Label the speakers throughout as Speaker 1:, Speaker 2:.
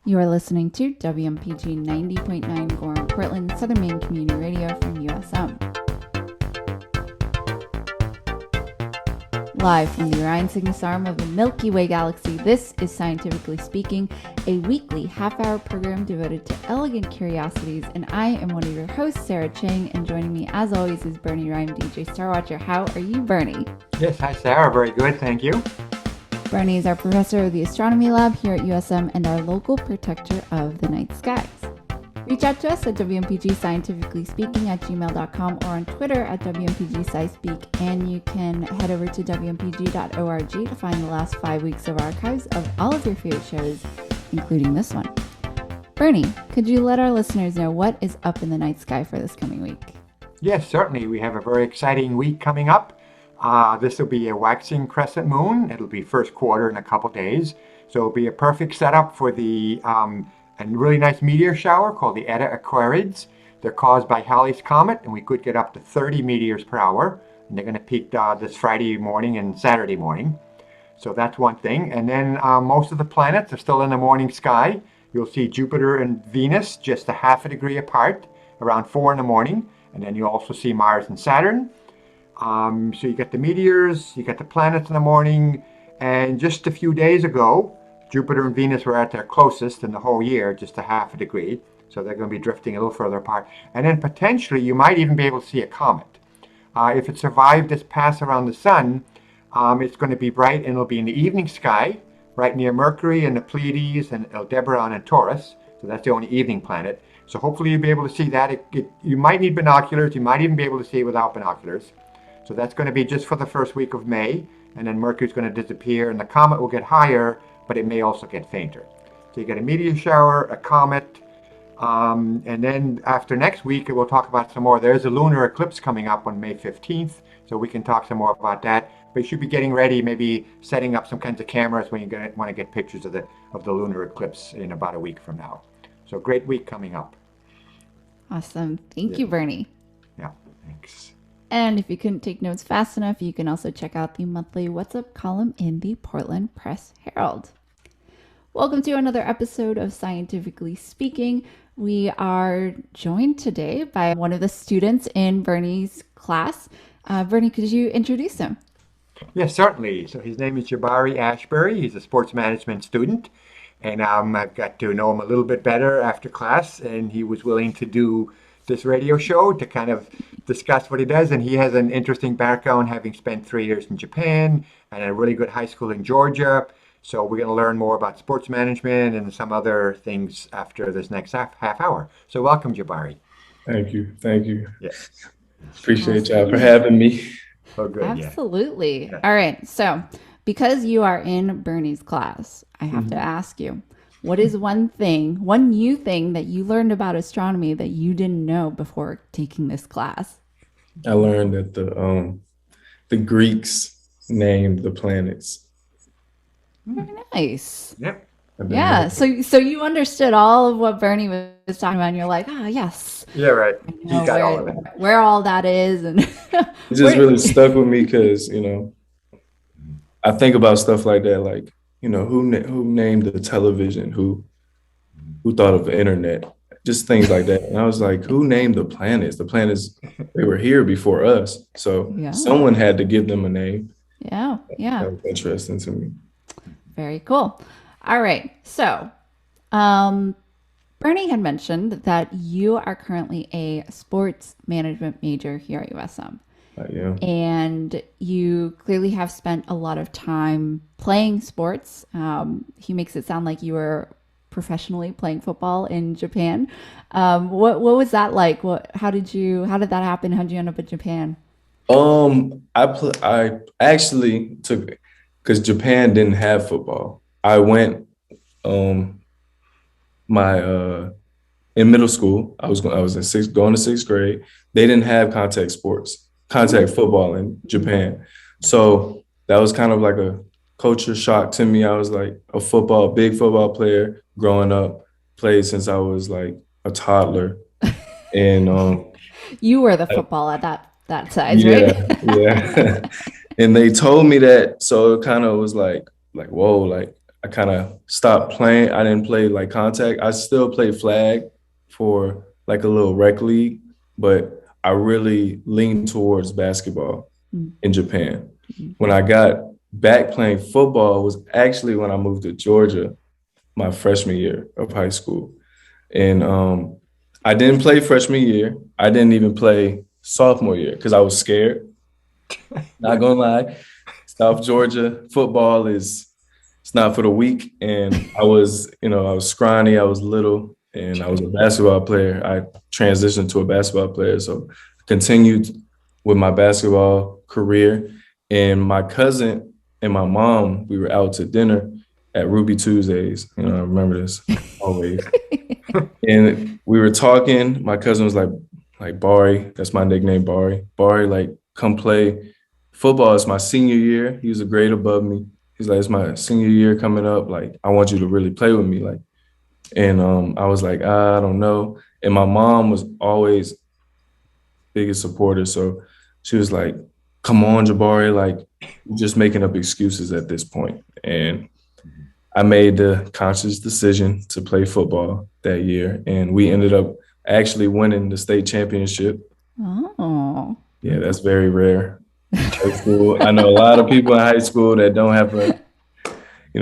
Speaker 1: You are listening to WMPG 90.9 Gorham, Portland, Southern Maine Community Radio from USM. Live from the Orion Cygnus arm of the Milky Way galaxy, this is Scientifically Speaking, a weekly half-hour program devoted to elegant curiosities, and I am one of your hosts, Sarah Chang, and joining me as always is Bernie Rhyme, DJ Star Watcher. How are you, Bernie?
Speaker 2: Yes, hi Sarah, very good, thank you.
Speaker 1: Bernie is our professor of the astronomy lab here at USM and our local protector of the night skies. Reach out to us at WMPGScientificallySpeaking at gmail.com or on Twitter at WMPGSciSpeak, and you can head over to WMPG.org to find the last 5 weeks of archives of all of your favorite shows, including this one. Bernie, could you let our listeners know what is up in the night sky for this coming week?
Speaker 2: Yes, certainly. We have a very exciting week coming up. This will be a waxing crescent moon. It'll be first quarter in a couple days. So it'll be a perfect setup for the a really nice meteor shower called the Eta Aquarids. They're caused by Halley's Comet, and we could get up to 30 meteors per hour. And they're going to peak this Friday morning and Saturday morning. So that's one thing. And then most of the planets are still in the morning sky. You'll see Jupiter and Venus just a half a degree apart, around 4 in the morning. And then you also see Mars and Saturn. So you get the meteors, you get the planets in the morning, and just a few days ago, Jupiter and Venus were at their closest in the whole year, just a half a degree. So they're going to be drifting a little further apart. And then potentially you might even be able to see a comet. If it survived this pass around the sun, it's going to be bright and it'll be in the evening sky, right near Mercury and the Pleiades and Aldebaran and Taurus. So that's the only evening planet. So hopefully you'll be able to see that. You might need binoculars. You might even be able to see it without binoculars. So that's going to be just for the first week of May, and then Mercury's going to disappear, and the comet will get higher, but it may also get fainter. So you get a meteor shower, a comet, and then after next week, we'll talk about some more. There's a lunar eclipse coming up on May 15th, so we can talk some more about that. But you should be getting ready, maybe setting up some kinds of cameras when you want to get pictures of the lunar eclipse in about a week from now. So great week coming up.
Speaker 1: Awesome. Thank you, Bernie.
Speaker 2: Yeah, thanks.
Speaker 1: And if you couldn't take notes fast enough, you can also check out the monthly What's Up column in the Portland Press Herald. Welcome to another episode of Scientifically Speaking. We are joined today by one of the students in Bernie's class. Bernie, could you introduce him?
Speaker 2: Yes, certainly. So his name is Jabari Ashbury. He's a sports management student. And I've got to know him a little bit better after class. And he was willing to do this radio show to kind of discuss what he does. And he has an interesting background, having spent 3 years in Japan and a really good high school in Georgia. So we're going to learn more about sports management and some other things after this next half hour. So welcome, Jabari.
Speaker 3: Thank you. Thank you.
Speaker 2: Yes.
Speaker 3: Appreciate y'all for having me.
Speaker 2: Oh, good.
Speaker 1: Absolutely.
Speaker 2: Yeah.
Speaker 1: All right. So because you are in Bernie's class, I have to ask you, what is one new thing that you learned about astronomy that you didn't know before taking this class?
Speaker 3: I learned that the Greeks named the planets.
Speaker 1: Very nice.
Speaker 2: Yep.
Speaker 1: Yeah. So you understood all of what Bernie was talking about, and you're like, yes.
Speaker 2: Yeah, right.
Speaker 1: I know
Speaker 2: You got all of it.
Speaker 1: where all that is, and
Speaker 3: It just really stuck with me because, I think about stuff like that, like, who named the television, who thought of the internet, just things like that. And I was like, who named the planets? The planets, they were here before us. So someone had to give them a name.
Speaker 1: Yeah.
Speaker 3: That was interesting to me.
Speaker 1: Very cool. All right. So, Bernie had mentioned that you are currently a sports management major here at USM.
Speaker 3: Yeah.
Speaker 1: And you clearly have spent a lot of time playing sports. He makes it sound like you were professionally playing football in Japan. What was that like? How did that happen? How did you end up in Japan?
Speaker 3: I actually took, because Japan didn't have football. I went in middle school. I was going to sixth grade. They didn't have contact football in Japan. So that was kind of like a culture shock to me. I was like big football player growing up, played since I was like a toddler. And
Speaker 1: you were the football at that size, right?
Speaker 3: Yeah. And they told me that, so it kind of was like, whoa, like I kind of stopped playing. I didn't play like contact. I still played flag for like a little rec league, but I really leaned towards basketball in Japan. When I got back playing football was actually when I moved to Georgia my freshman year of high school. And I didn't play freshman year. I didn't even play sophomore year because I was scared. Not gonna lie. South Georgia football it's not for the weak. And I was scrawny, I was little, and I was a basketball player. I transitioned to a basketball player. So I continued with my basketball career. And my cousin and my mom, we were out to dinner at Ruby Tuesdays. I remember this always. And we were talking. My cousin was like Bari, that's my nickname, Bari. Bari, like, come play football. It's my senior year. He was a grade above me. He's like, it's my senior year coming up. Like, I want you to really play with me. Like, and I was like, I don't know. And my mom was always biggest supporter. So she was like, come on, Jabari, like, you're just making up excuses at this point. And I made the conscious decision to play football that year. And we ended up actually winning the state championship.
Speaker 1: Oh.
Speaker 3: Yeah, that's very rare. High school. I know a lot of people in high school that don't have a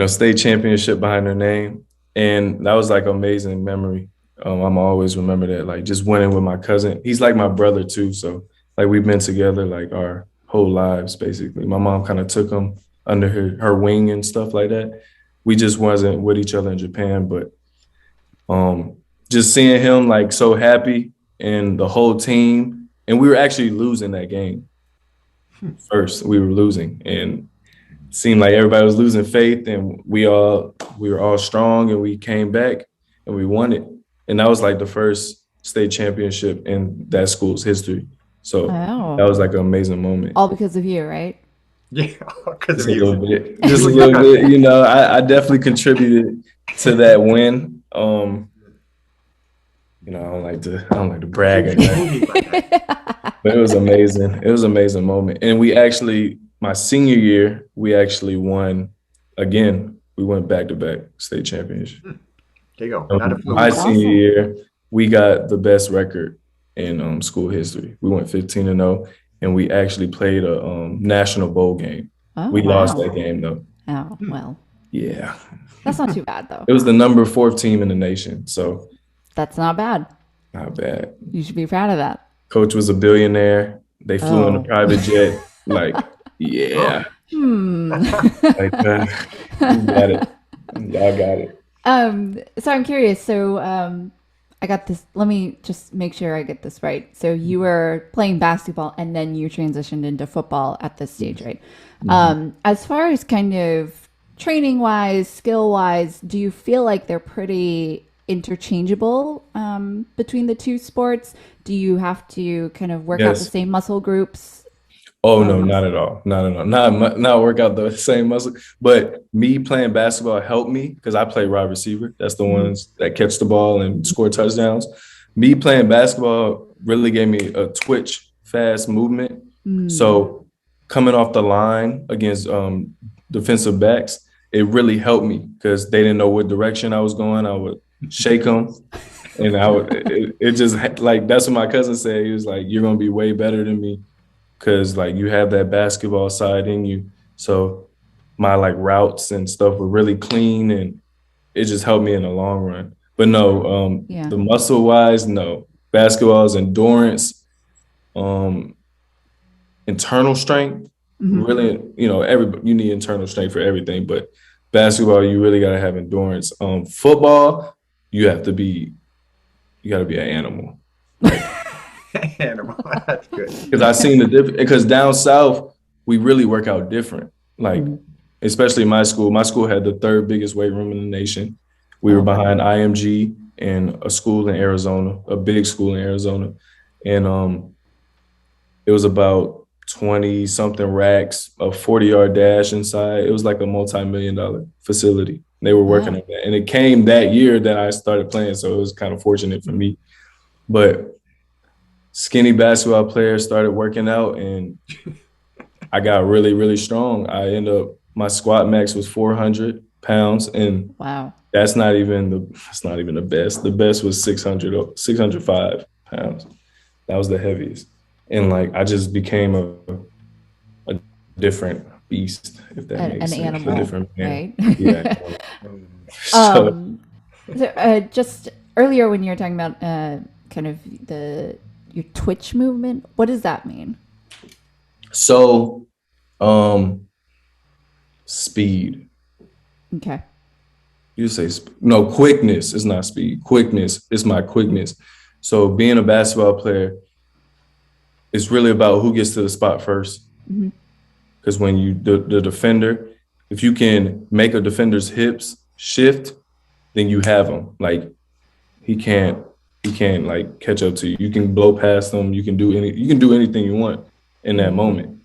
Speaker 3: state championship behind their name. And that was like an amazing memory. I'm always remember that, like, just winning with my cousin. He's like my brother too. So like we've been together like our whole lives, basically. My mom kind of took him under her wing and stuff like that. We just wasn't with each other in Japan, but just seeing him like so happy and the whole team, and we were actually losing that game. First, we were losing, and it seemed like everybody was losing faith, and we were all strong, and we came back and we won it. And that was like the first state championship in that school's history. So that was like an amazing moment.
Speaker 1: All because of you, right?
Speaker 2: Yeah, because
Speaker 3: Just
Speaker 2: of
Speaker 3: a
Speaker 2: you.
Speaker 3: little bit. Just a little bit. I definitely contributed to that win. I don't like to brag, but it was amazing. It was an amazing moment. And my senior year, we actually won again. We went back-to-back state championship.
Speaker 2: There you go. Not a fluke.
Speaker 3: My senior year, we got the best record in school history. We went 15-0, and we actually played a national bowl game. We lost that game though.
Speaker 1: Oh, well.
Speaker 3: Yeah.
Speaker 1: That's not too bad though.
Speaker 3: It was the number 4 team in the nation, so
Speaker 1: that's not bad.
Speaker 3: Not bad.
Speaker 1: You should be proud of that.
Speaker 3: Coach was a billionaire. They flew in a private jet. Like, yeah. Like, you got it. Y'all got it.
Speaker 1: So I'm curious. So I got this. Let me just make sure I get this right. So you were playing basketball and then you transitioned into football at this stage, right? As far as kind of training wise, skill wise, do you feel like they're pretty interchangeable between the two sports? Do you have to kind of work out the same muscle groups?
Speaker 3: Oh, no, not at all. Not work out the same muscle. But me playing basketball helped me because I play wide receiver. That's the ones that catch the ball and score touchdowns. Me playing basketball really gave me a twitch, fast movement. So coming off the line against defensive backs, it really helped me because they didn't know what direction I was going. I would shake them. And it just like, that's what my cousin said. He was like, you're going to be way better than me because like you have that basketball side in you. So my like routes and stuff were really clean and it just helped me in the long run. But no, the muscle wise, no. Basketball is endurance, internal strength. Really, you need internal strength for everything, but basketball, you really got to have endurance. Football, you got to be an animal.
Speaker 2: Animal, that's good.
Speaker 3: Because I seen the difference. Because down south, we really work out different. Like, especially my school. My school had the 3rd biggest weight room in the nation. We were behind IMG and a school in Arizona, a big school in Arizona, and it was about 20-something racks, a 40-yard dash inside. It was like a multi-million-dollar facility. They were working on that. And it came that year that I started playing, so it was kind of fortunate for me. But skinny basketball players started working out, and I got really, really strong. My squat max was 400. pounds, and
Speaker 1: Wow.
Speaker 3: that's not even the best. The best was 605 pounds. That was the heaviest. And like I just became a different beast, if that makes
Speaker 1: An
Speaker 3: sense. A
Speaker 1: animal,
Speaker 3: different man.
Speaker 1: right?
Speaker 3: Yeah. So
Speaker 1: So, just earlier when you were talking about kind of your Twitch movement, what does that mean?
Speaker 3: so speed.
Speaker 1: Okay.
Speaker 3: You say no, quickness is not speed. Quickness is my quickness. So being a basketball player, it's really about who gets to the spot first. Because when you the defender, if you can make a defender's hips shift, then you have him. Like he can't like catch up to you. You can blow past him. You can do anything you want in that moment.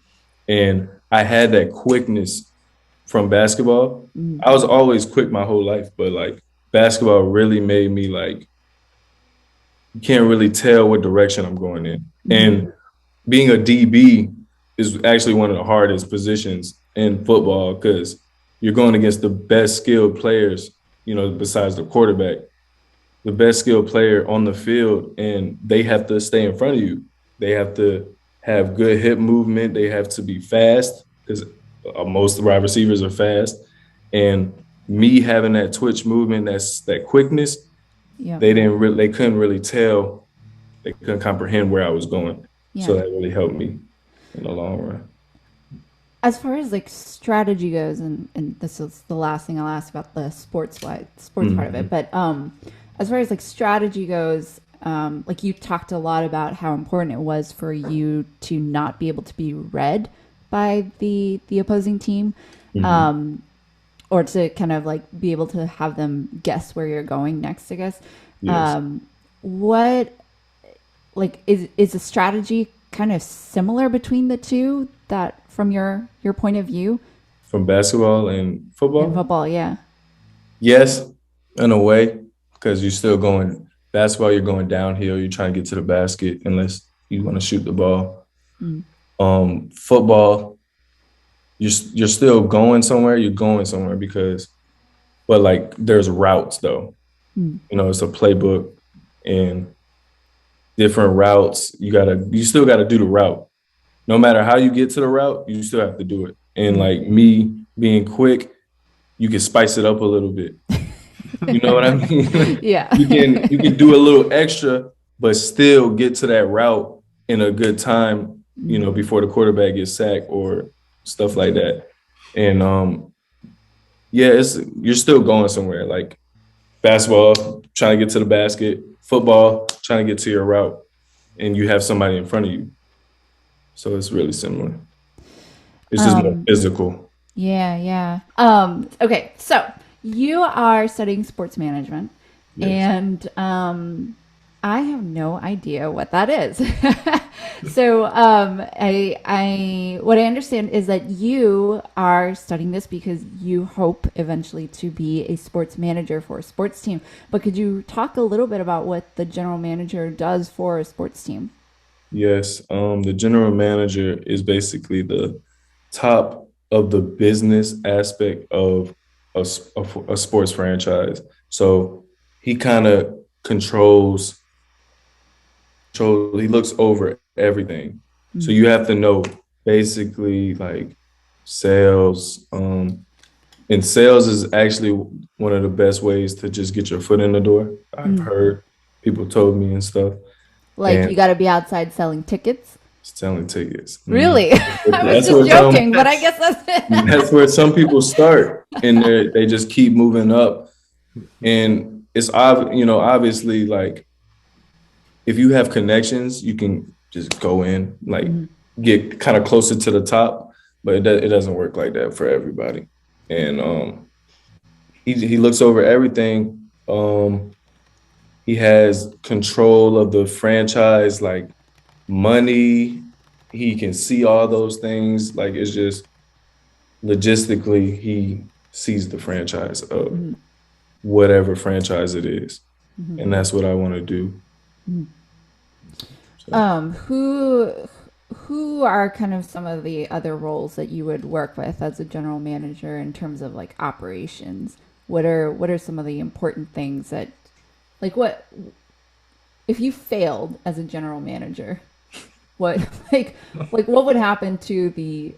Speaker 3: And I had that quickness from basketball. I was always quick my whole life, but like basketball really made me like you can't really tell what direction I'm going in. And being a DB is actually one of the hardest positions in football because you're going against the best skilled players, besides the quarterback, the best skilled player on the field, and they have to stay in front of you. They have to have good hip movement. They have to be fast because most wide receivers are fast. And me having that twitch movement, that quickness,
Speaker 1: Yeah.
Speaker 3: they couldn't really tell. They couldn't comprehend where I was going.
Speaker 1: Yeah.
Speaker 3: So that really helped me in the long run.
Speaker 1: As far as like strategy goes, and this is the last thing I'll ask about the sports part of it, but as far as like strategy goes, like you talked a lot about how important it was for you to not be able to be read by the opposing team, or to kind of like be able to have them guess where you're going next, I guess.
Speaker 3: Yes.
Speaker 1: What like is a strategy kind of similar between the two, that from your point of view?
Speaker 3: From basketball and football?
Speaker 1: In football, yeah.
Speaker 3: Yes, in a way, because you're still going basketball, you're going downhill, you're trying to get to the basket unless you want to shoot the ball. Football, you're still going somewhere, but like there's routes though. It's a playbook and different routes. You still gotta do the route. No matter how you get to the route, you still have to do it. And like me being quick, you can spice it up a little bit. You know what I mean?
Speaker 1: Yeah.
Speaker 3: you can do a little extra, but still get to that route in a good time, before the quarterback gets sacked or stuff like that. And you're still going somewhere. Like basketball, trying to get to the basket, football, trying to get to your route, and you have somebody in front of you. So it's really similar. It's just more physical.
Speaker 1: Yeah. Okay, so you are studying sports management.
Speaker 3: Yes.
Speaker 1: And I have no idea what that is. So I what I understand is that you are studying this because you hope eventually to be a sports manager for a sports team. But could you talk a little bit about what the general manager does for a sports team?
Speaker 3: Yes. The general manager is basically the top of the business aspect of a sports franchise. So he kind of controls, he looks over everything. So you have to know basically like sales. And sales is actually one of the best ways to just get your foot in the door. I've heard people told me and stuff.
Speaker 1: Like
Speaker 3: And
Speaker 1: you got to be outside selling tickets?
Speaker 3: selling tickets.
Speaker 1: Really? I was
Speaker 3: That's
Speaker 1: just joking, but I guess that's it.
Speaker 3: That's where some people start, and they just keep moving up. And it's obviously like if you have connections, you can just go in, like get kind of closer to the top. But it doesn't work like that for everybody. And he looks over everything. He has control of the franchise, like money. He can see all those things. Like it's just logistically, he sees the franchise of whatever franchise it is. And that's what I want to do. So.
Speaker 1: who are kind of some of the other roles that you would work with as a general manager in terms of like operations? What are some of the important things that, like, what if you failed as a general manager? What like what would happen to the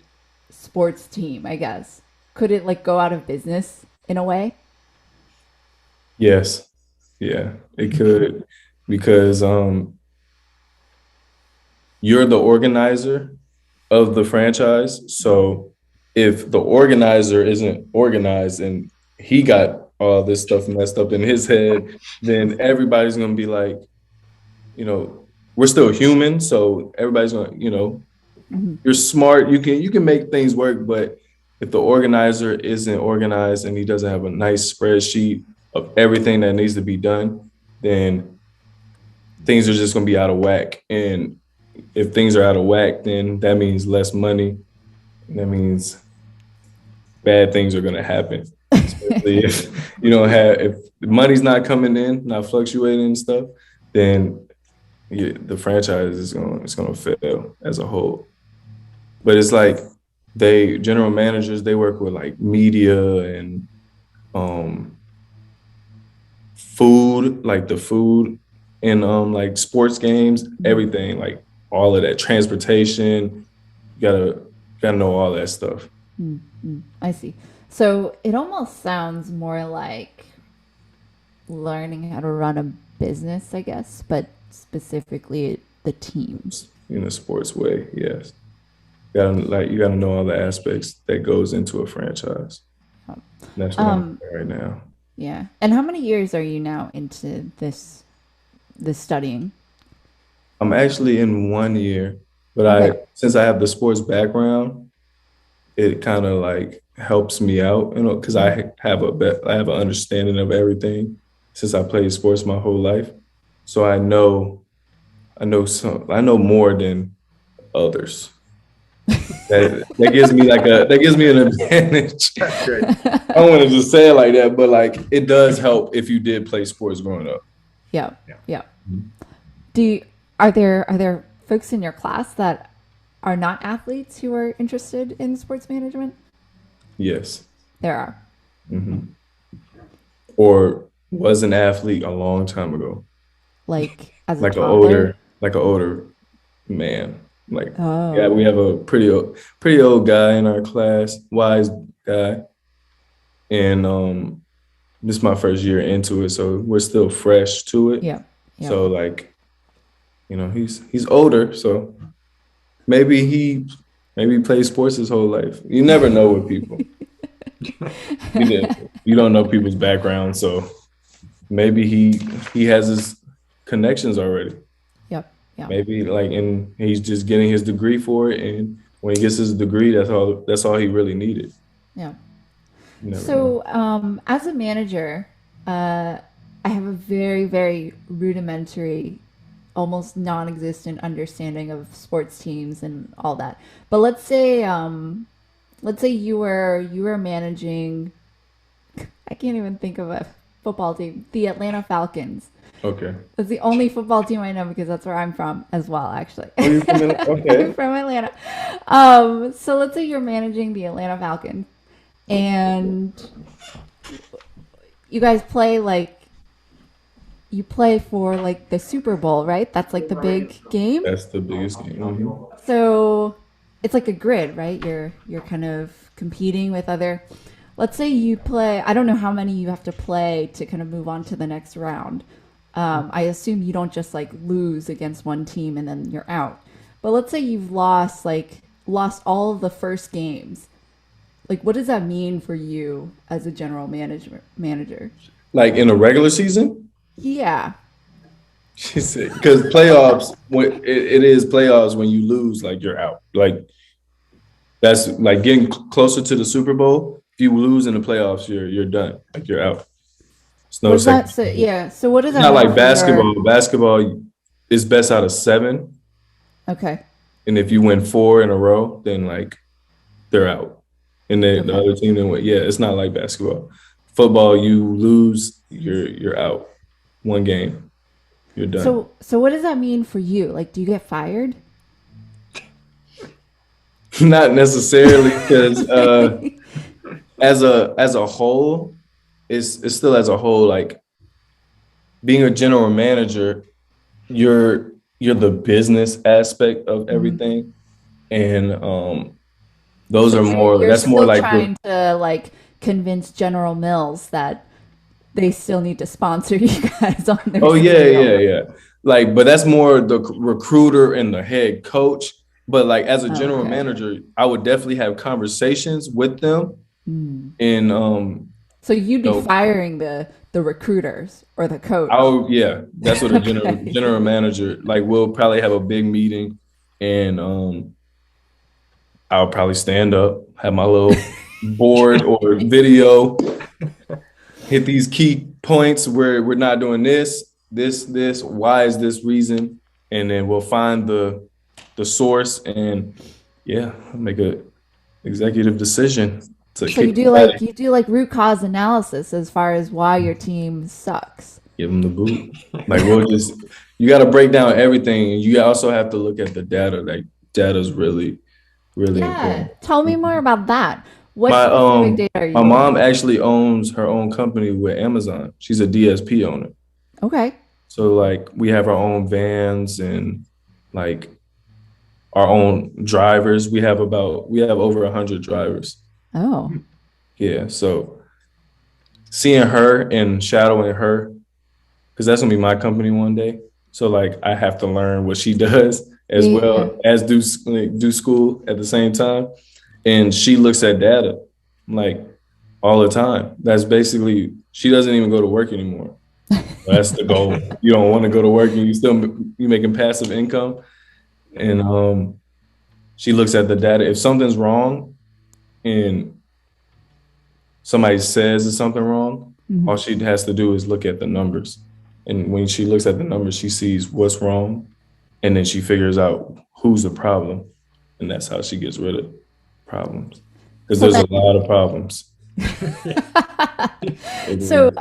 Speaker 1: sports team, I guess? Could it like go out of business in a way?
Speaker 3: Yes. Yeah, it could because you're the organizer of the franchise. So if the organizer isn't organized and he got all this stuff messed up in his head, then everybody's gonna be like, you know, we're still human, so everybody's gonna, you're smart, you can make things work, but if the organizer isn't organized and he doesn't have a nice spreadsheet of everything that needs to be done, then things are just gonna be out of whack. And if things are out of whack, then that means less money. And that means bad things are gonna happen. Especially if you don't have if the money's not coming in, not fluctuating and stuff, then the franchise is gonna fail as a whole. But it's like general managers, they work with like media and um food, like the food and like sports games, everything, like all of that, transportation. You gotta know all that stuff.
Speaker 1: I see. So it almost sounds more like learning how to run a business, I guess, but specifically the teams.
Speaker 3: In a sports way, yes. You gotta know all the aspects that goes into a franchise. And that's what I'm doing right now.
Speaker 1: Yeah. And how many years are you now into this studying?
Speaker 3: I'm actually in 1 year, but
Speaker 1: Okay.
Speaker 3: since I have the sports background, it kind of like helps me out, because I have an understanding of everything since I played sports my whole life. So I know more than others. That gives me an advantage.
Speaker 2: That's great.
Speaker 3: I don't want to just say it like that, but like it does help if you did play sports growing up.
Speaker 1: Yeah.
Speaker 2: Yeah.
Speaker 1: Yeah. Do you, are there folks in your class that are not athletes who are interested in sports management?
Speaker 3: Yes.
Speaker 1: There are.
Speaker 3: Or was an athlete a long time ago.
Speaker 1: Like as a
Speaker 3: Like
Speaker 1: toddler?
Speaker 3: an older man. Like, yeah,
Speaker 1: Oh.
Speaker 3: we have a pretty old guy in our class, wise guy. And this is my first year into it, so we're still fresh to it.
Speaker 1: Yeah. Yeah.
Speaker 3: So like, he's older, so maybe he plays sports his whole life. You never know with people. You don't know people's background, so maybe he has his connections already.
Speaker 1: Yep. Yeah.
Speaker 3: Maybe like, and he's just getting his degree for it, and when he gets his degree, that's all he really needed.
Speaker 1: Yeah.
Speaker 3: You never know.
Speaker 1: So, as a manager, I have a very, very rudimentary, almost non-existent understanding of sports teams and all that. But let's say you were managing. I can't even think of a football team. The Atlanta Falcons.
Speaker 3: Okay.
Speaker 1: That's the only football team I know because that's where I'm from as well, actually.
Speaker 3: Oh, you're from okay.
Speaker 1: I'm from Atlanta. So let's say you're managing the Atlanta Falcons and you guys play for like the Super Bowl, right? That's like the big game.
Speaker 3: That's the biggest game.
Speaker 1: So it's like a grid, right? You're kind of competing with other. Let's say you play. I don't know how many you have to play to kind of move on to the next round. I assume you don't just like lose against one team and then you're out. But let's say you've lost all of the first games. Like, what does that mean for you as a general manager?
Speaker 3: Like in a regular season?
Speaker 1: Yeah.
Speaker 3: She said, because playoffs, it is playoffs when you lose, like you're out. Like that's like getting closer to the Super Bowl. If you lose in the playoffs, you're done. Like you're out. It's no
Speaker 1: What's
Speaker 3: second.
Speaker 1: that? So, yeah. So what does
Speaker 3: It's
Speaker 1: that
Speaker 3: not
Speaker 1: mean
Speaker 3: like
Speaker 1: for
Speaker 3: basketball.
Speaker 1: your-
Speaker 3: Basketball is best out of 7.
Speaker 1: Okay.
Speaker 3: And if you win 4 in a row, then like they're out. And the
Speaker 1: Okay.
Speaker 3: other team then win. Yeah, it's not like basketball. Football, you lose, you're out. 1 game, you're done.
Speaker 1: So what does that mean for you? Like, do you get fired?
Speaker 3: Not necessarily, because as a whole, it's still as a whole, like being a general manager, you're the business aspect of everything. And those
Speaker 1: So
Speaker 3: are more,
Speaker 1: you're
Speaker 3: that's more
Speaker 1: still
Speaker 3: like
Speaker 1: trying to like convince General Mills that they still need to sponsor you guys on their
Speaker 3: oh yeah,
Speaker 1: cereal.
Speaker 3: yeah. Like, but that's more the recruiter and the head coach. But like as a general
Speaker 1: Okay.
Speaker 3: manager, I would definitely have conversations with them. And
Speaker 1: So you'd be
Speaker 3: know,
Speaker 1: firing the recruiters or the coach.
Speaker 3: yeah, that's what a
Speaker 1: Okay.
Speaker 3: general manager, like, we'll probably have a big meeting, and I'll probably stand up, have my little board or video, hit these key points where we're not doing this, why is this reason? And then we'll find the source, and yeah, make a executive decision to
Speaker 1: So you
Speaker 3: kick
Speaker 1: do
Speaker 3: somebody,
Speaker 1: like root cause analysis as far as why your team sucks.
Speaker 3: give them the boot. Like, you got to break down everything, and you also have to look at the data. Like, data's really, really
Speaker 1: Yeah.
Speaker 3: important.
Speaker 1: Tell me more about that. What
Speaker 3: My
Speaker 1: specific data are you
Speaker 3: my
Speaker 1: looking
Speaker 3: mom
Speaker 1: at?
Speaker 3: actually owns her own company with Amazon. She's a DSP owner.
Speaker 1: Okay.
Speaker 3: So like we have our own vans and like our own drivers. We have over 100 drivers.
Speaker 1: Oh.
Speaker 3: Yeah. So seeing her and shadowing her, because that's gonna be my company one day. So like I have to learn what she does as
Speaker 1: Yeah, yeah,
Speaker 3: well as do school at the same time. And she looks at data like all the time. That's basically, she doesn't even go to work anymore. That's the goal. You don't want to go to work, and you making passive income. And she looks at the data. If something's wrong and somebody says there's something wrong, all she has to do is look at the numbers. And when she looks at the numbers, she sees what's wrong, and then she figures out who's the problem. And that's how she gets rid of problems. Because
Speaker 1: So
Speaker 3: there's
Speaker 1: then,
Speaker 3: a lot of problems.
Speaker 1: so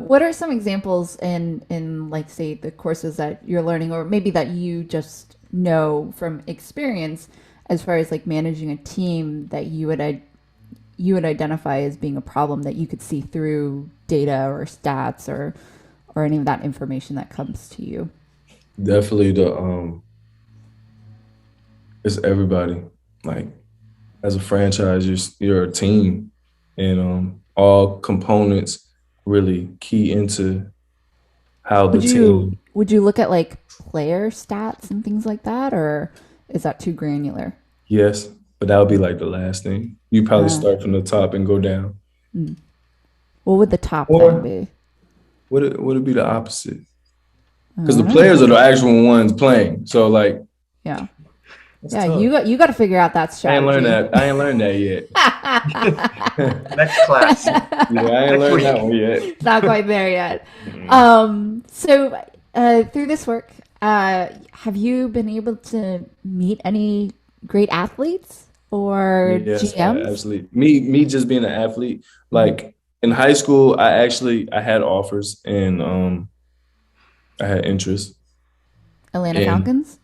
Speaker 1: what are some examples in like say the courses that you're learning, or maybe that you just know from experience, as far as like managing a team that you would identify as being a problem that you could see through data or stats or any of that information that comes to you?
Speaker 3: Definitely it's everybody. Like, as a franchise, you're a team, and all components really key into how the team.
Speaker 1: Would you look at like player stats and things like that, or is that too granular?
Speaker 3: Yes, but that would be like the last thing. You probably
Speaker 1: Uh,
Speaker 3: start from the top and go down,
Speaker 1: what would the top then
Speaker 3: or
Speaker 1: be?
Speaker 3: would it be the opposite?
Speaker 1: I
Speaker 3: Because the
Speaker 1: don't know.
Speaker 3: players are the actual ones playing. So like,
Speaker 1: Yeah.
Speaker 3: it's
Speaker 1: Yeah,
Speaker 3: tough.
Speaker 1: you got to figure out that
Speaker 3: I ain't learned
Speaker 1: strategy.
Speaker 3: that. I ain't learned that yet.
Speaker 2: Next class.
Speaker 3: Yeah, I ain't
Speaker 2: Next
Speaker 3: learned
Speaker 2: week.
Speaker 3: that one yet.
Speaker 1: It's not quite there yet. So through this work, have you been able to meet any great athletes or
Speaker 3: Yes,
Speaker 1: GMs?
Speaker 3: absolutely. Me just being an athlete, like in high school, I had offers, and I had interest.
Speaker 1: Atlanta
Speaker 3: And
Speaker 1: Falcons?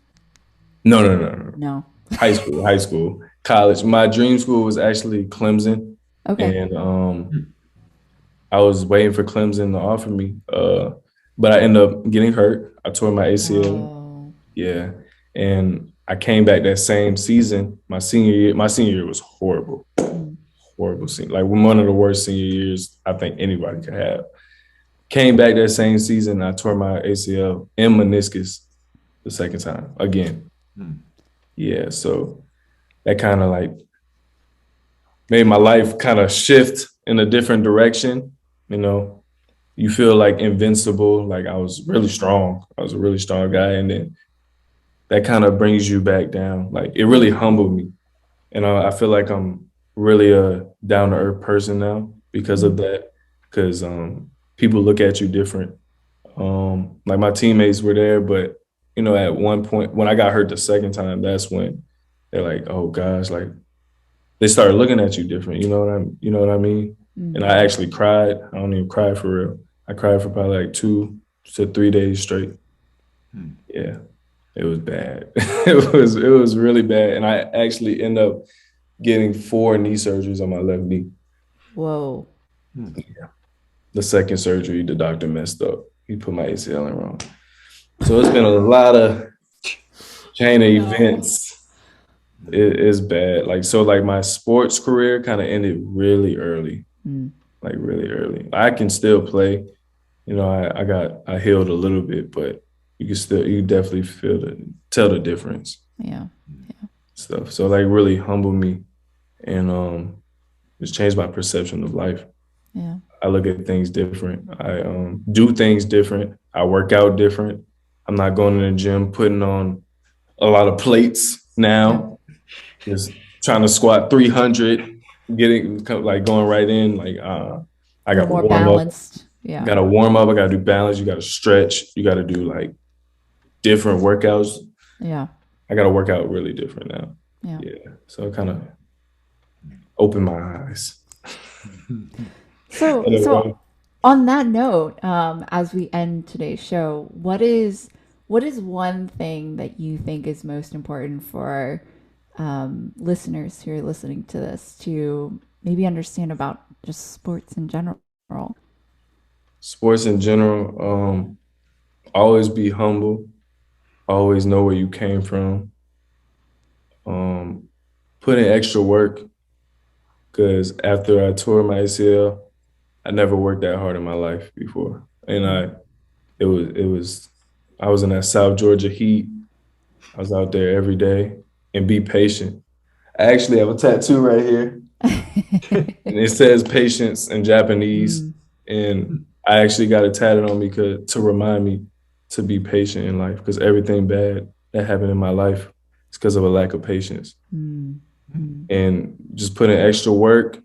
Speaker 3: no.
Speaker 1: No.
Speaker 3: High school, college. My dream school was actually Clemson,
Speaker 1: Okay.
Speaker 3: and I was waiting for Clemson to offer me, but I ended up getting hurt. I tore my ACL.
Speaker 1: Oh.
Speaker 3: Yeah, and I came back that same season. My senior year. My senior year was horrible, horrible. Like one of the worst senior years I think anybody could have. Came back that same season. I tore my ACL and meniscus the second time again. Yeah, so that kind of like made my life kind of shift in a different direction. You know, you feel like invincible. Like I was really strong. I was a really strong guy, and then that kind of brings you back down. Like it really humbled me, and I feel like I'm really a down to earth person now because of that. Because people look at you different. Like my teammates were there, but you know, at one point when I got hurt the second time, that's when they're like, "Oh gosh," like they started looking at you different. You know what I mean? And I actually cried. I don't even cry for real. I cried for probably like 2 to 3 days straight. Yeah. It was bad. It was really bad. And I actually end up getting 4 knee surgeries on my left knee.
Speaker 1: Whoa.
Speaker 3: Yeah. The second surgery, the doctor messed up. He put my ACL in wrong. So it's been a lot of chain of events. It's bad. Like my sports career kind of ended really early. Like really early. I can still play. You know, I healed a little bit, but you definitely tell the difference.
Speaker 1: Yeah.
Speaker 3: Stuff. So like really humbled me and just changed my perception of life.
Speaker 1: Yeah.
Speaker 3: I look at things different. I do things different. I work out different. I'm not going to the gym putting on a lot of plates now. Just trying to squat 300, going right in. I got to
Speaker 1: more
Speaker 3: warm
Speaker 1: balanced.
Speaker 3: up.
Speaker 1: Yeah.
Speaker 3: Got to warm up. I got to do balance. You got to stretch. You got to do like different workouts.
Speaker 1: Yeah.
Speaker 3: I got to work out really different now. Yeah. So it kind of opened my eyes.
Speaker 1: So on that note, as we end today's show, what is one thing that you think is most important for listeners who are listening to this to maybe understand about just sports in general?
Speaker 3: Sports in general, always be humble, always know where you came from, put in extra work, because after I tore my ACL, I never worked that hard in my life before. And I was in that South Georgia heat. I was out there every day. And be patient. I actually have a tattoo right here. And it says patience in Japanese. And I actually got it tatted on me to remind me to be patient in life, because everything bad that happened in my life is because of a lack of patience. And just put in extra work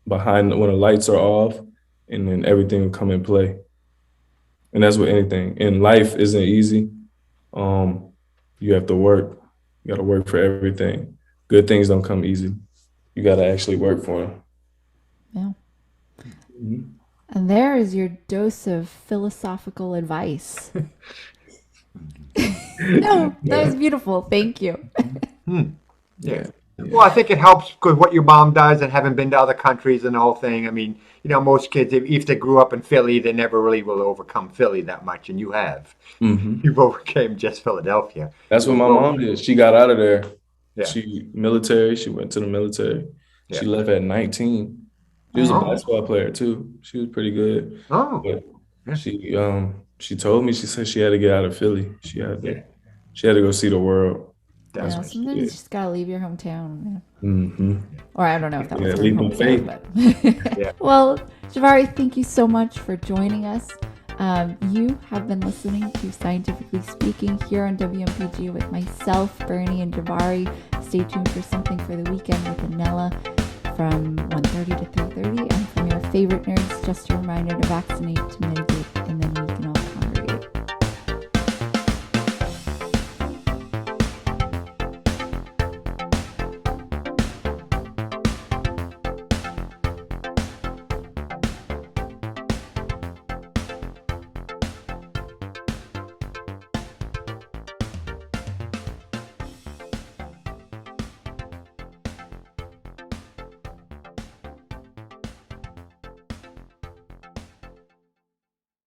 Speaker 3: behind when the lights are off, and then everything will come in play. And that's with anything. And life isn't easy. You have to work. You got to work for everything. Good things don't come easy. You got to actually work for them.
Speaker 1: Yeah. And there is your dose of philosophical advice. No, that was beautiful. Thank you.
Speaker 2: Yeah. Well, I think it helps because what your mom does and having been to other countries and the whole thing. I mean, you know, most kids, if they grew up in Philly, they never really will overcome Philly that much, and you have. You've overcame just Philadelphia.
Speaker 3: That's what my mom did. She got out of there.
Speaker 2: Yeah.
Speaker 3: She went to the military.
Speaker 2: Yeah.
Speaker 3: She left at 19. She was a basketball player too. She was pretty good. But she told me, she said she had to get out of Philly. She had to go see the world.
Speaker 1: Yeah, sometimes you just gotta leave your hometown. Or I don't know if that was her hometown, but well, Jabari, thank you so much for joining us. You have been listening to Scientifically Speaking here on WMPG with myself, Bernie, and Jabari. Stay tuned for Something for the Weekend with Anella from 1:30 to 3:30. And from your favorite nerds, just a reminder to vaccinate, to